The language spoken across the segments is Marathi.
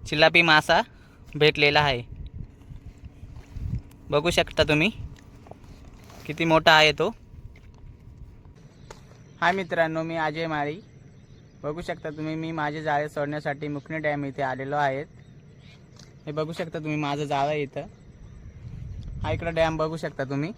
चिलापी मासा भेटलेला आहे। बघू शकता तुम्ही किती मोठा आहे तो। हाय मित्रांनो, मी अजय माळी। बघू शकता तुम्ही मी माझे जाळे सोडण्यासाठी मुकणे डॅम इथे आलेलो आहे। हे बघू शकता तुम्ही माझं जाळं इथं हा इकडे डॅम बघू शकता तुम्ही।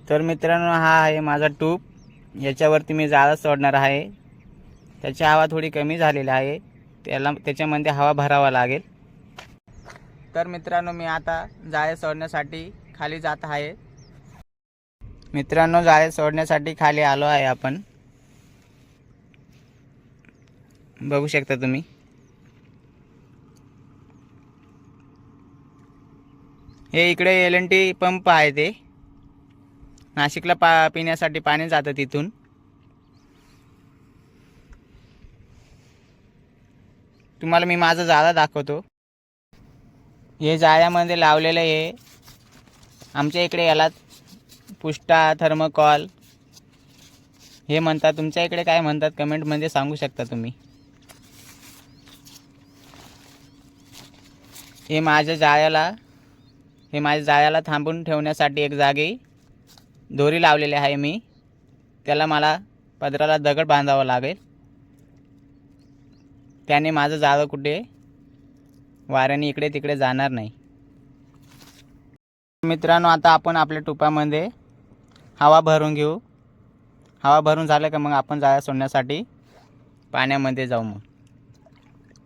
तर मित्रांनो, हा आहे माझा टूब। याच्यावरती मी जाळं सोडणार आहे। त्याची हवा थोडी कमी झालेली आहे, त्याच्यामध्ये हवा भरावा लागेल। तर मित्रांनो, मी आता जाळे सोडण्यासाठी खाली जात आहे। मित्रांनो, जाळे सोडण्यासाठी खाली आलो आहे आपण। बघू शकता तुम्ही। हे इकडे एल&टी पंप आहे, ते नाशिकला पिण्यासाठी पाणी जातं तिथून। तुम्हाला मी माझं जाळं दाखवतो। हे जाळ्यामध्ये लावलेलं आहे। आमच्या इकडे याला पुष्टा थर्मोकॉल हे म्हणतात। तुमच्या इकडे काय म्हणतात कमेंटमध्ये सांगू शकता तुम्ही। हे माझ्या जाळ्याला थांबून ठेवण्यासाठी एक जागी दोरी लावलेली आहे मी। त्याला मला पदराला दगड बांधावा लागेल, त्याने माझं जाळं कुठे वाऱ्याने इकडे तिकडे जाणार नाही। मित्रांनो, आता आपण आपल्या टुपामध्ये हवा भरून घेऊ। हवा भरून झालं का मग आपण जाळं सोडण्यासाठी पाण्यामध्ये जाऊ मग।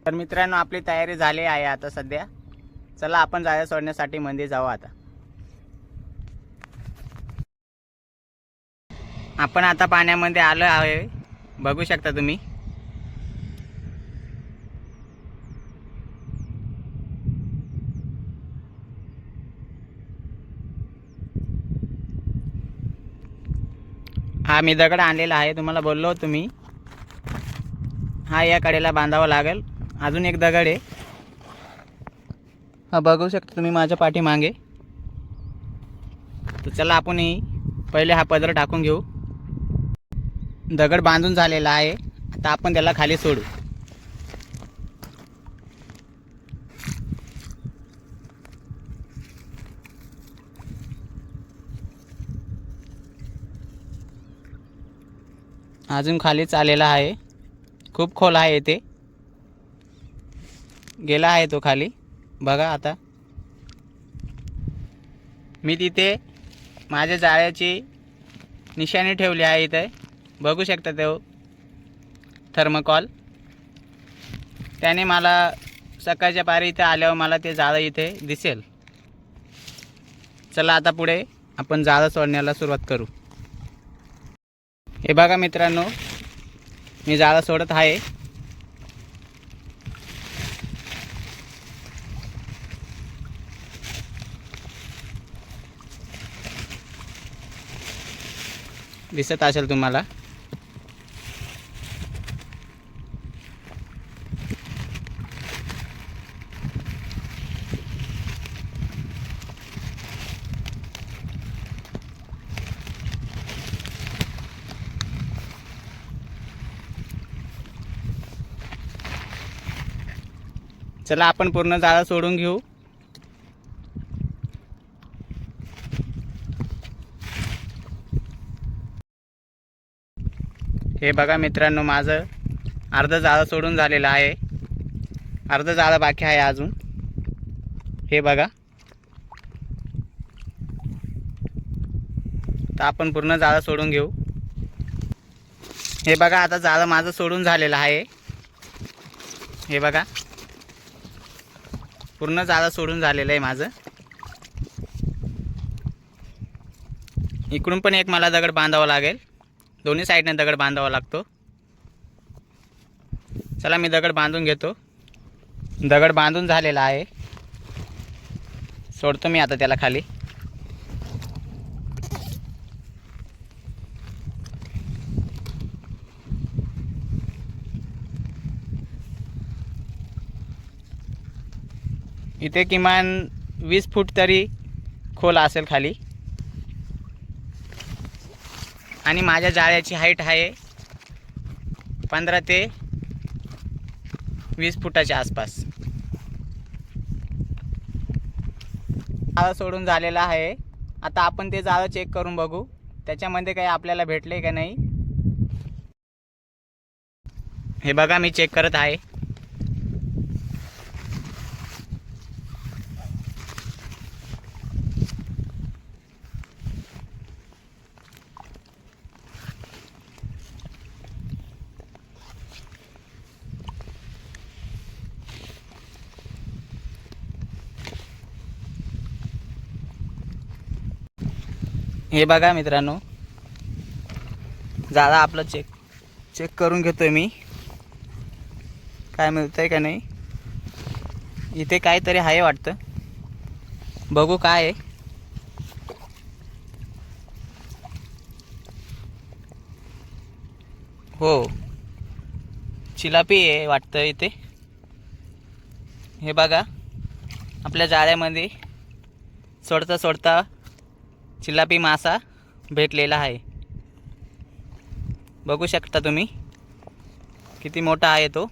तर मित्रांनो, आपली तयारी झाली आहे आता सध्या। चला आपण जाळं सोडण्यासाठी मध्ये जाऊ आता। आपण आता पाण्यामध्ये आलो आहे, बघू शकता तुम्ही। हा मी दगड आणलेला आहे, तुम्हाला बोललो होतो मी। हा या कडेला बांधावा लागेल। अजून एक दगड आहे, हा बघू शकता तुम्ही माझ्या पाठीमागे। तर चला आपण पहिले हा पदर टाकून घेऊ। दगड बांधून झालेला आहे, आता आपण त्याला खाली सोडू। अजून खालीच आलेला आहे, खूप खोल आहे इथे। गेला आहे तो खाली, बघा आता। मी तिथे माझ्या जाळ्याची निशाणी ठेवली आहे इथे, बघू शकता तो थर्मोकॉल। त्याने मला सकाळच्या पारी इथे आल्यावर मला ते जाळं इथे दिसेल। चला आता पुढे आपण जाळं सोडण्याला सुरुवात करू। हे बघा मित्रांनो, मी जाळं सोडत आहे। दिसत असेल तुम्हाला। चला आपण पूर्ण जाळं सोडून घेऊ। हे बघा मित्रांनो, माझं अर्ध जाळं सोडून झालेलं आहे, अर्ध जाळं बाकी आहे अजून। हे बघा, तर आपण पूर्ण जाळं सोडून घेऊ। हे बघा, आता जाळं माझं सोडून झालेलं आहे। हे बघा, पूर्ण जाळं सोडून झालेलं आहे माझं। इकडून पण एक मला दगड बांधावा लागेल, दोन्ही साईडने दगड बांधावा लागतो। चला मी दगड बांधून घेतो। दगड बांधून झालेला आहे, सोडतो मी आता त्याला खाली। इथे किमान 20 फूट तरी खोल असेल खाली आणि माझ्या जाळ्याची हाईट आहे 15 ते 20 फुटाच्या आसपास. जाळं सोडून झालेलं आहे. आता आपण ते जाळं चेक करून बघू त्याच्यामध्ये काही आपल्याला भेटले का नाही. हे बघा मी चेक करत आहे. हे बघा मित्रांनो, जाळं आपलं चेक करून घेतोय मी, काय मिळतंय का नाही. इथे काहीतरी आहे वाटतं, बघू काय आहे. हो, चिलापी आहे वाटतं इथे. हे बघा आपल्या जाळ्यामध्ये सोडता चिलापी मासा भेटलेला आहे. बघू शकता तुम्ही किती मोठा आहे तो.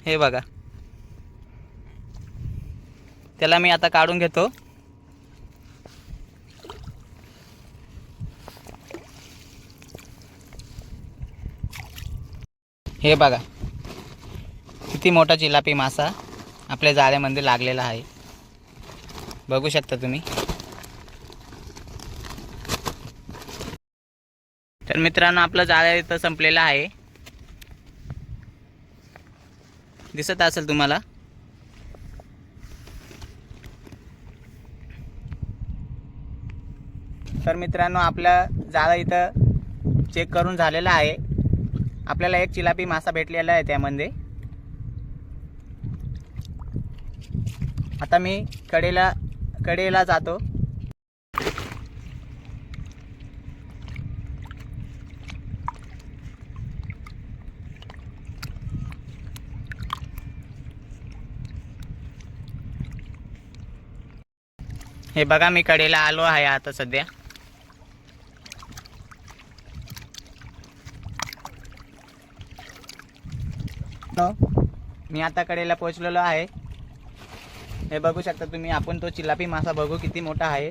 हे बघा, त्याला मी आता काढून घेतो. हे बघा किती मोठा चिलापी मासा आपल्या जाळ्यामध्ये लागलेला आहे. बघू शकता तुम्ही. तर मित्रांनो, आपलं जाळं इथं संपलेलं आहे, दिसत असेल तुम्हाला. तर मित्रांनो, आपलं जाळं इथं चेक करून झालेलं आहे. आपल्याला एक चिलापी मासा भेटलेला आहे त्यामध्ये. आता मी कडेला जातो. हे बघा मी कडेला आलो आहे आता सध्या. मी आता कडेला पोहोचलेलो आहे. हे बघू शकता तुम्ही. आपण तो चिलापी मासा बघू किती मोठा आहे.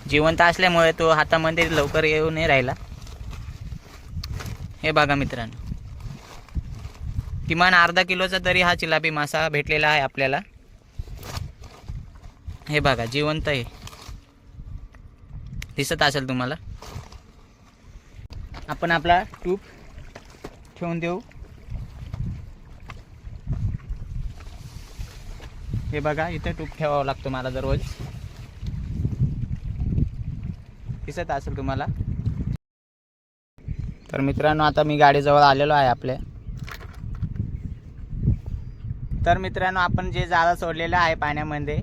जिवंत असल्यामुळे तो हातामध्ये लवकर येऊ नाही राहिला. हे बघा मित्रांनो, किमान अर्धा किलोचा तरी हा चिलापी मासा भेटलेला आहे आपल्याला. हे बघा जिवंत आहे, दिसत असेल तुम्हाला. आपण आपला टूप ठेवून देऊ. हे बघा इथे टूप ठेवावा लागतो मला दररोज, दिसत असेल तुम्हाला. तर मित्रांनो, आता मी गाडीजवळ आलेलो आहे आपल्या. तर मित्रांनो, आपण जे जाळं सोडलेलं आहे पाण्यामध्ये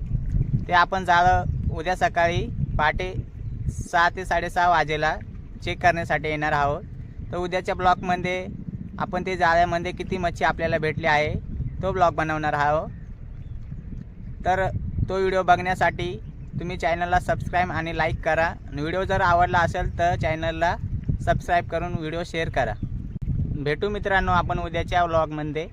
ते आपण जाळं उद्या सकाळी पहाटे 6 ते 6:30 वाजेला चेक करण्यासाठी येणार आहोत. तर उद्याच्या ब्लॉगमध्ये आपण ते जाळ्यामध्ये किती मच्छी आपल्याला भेटली आहे तो ब्लॉग बनवणार आहोत. तर तो व्हिडिओ बघण्यासाठी तुम्ही चॅनलला सबस्क्राईब आणि लाईक करा. आणि व्हिडिओ जर आवडला असेल तर चॅनलला सबस्क्राईब करून व्हिडिओ शेअर करा. भेटू मित्रांनो आपण उद्याच्या व्लॉगमध्ये.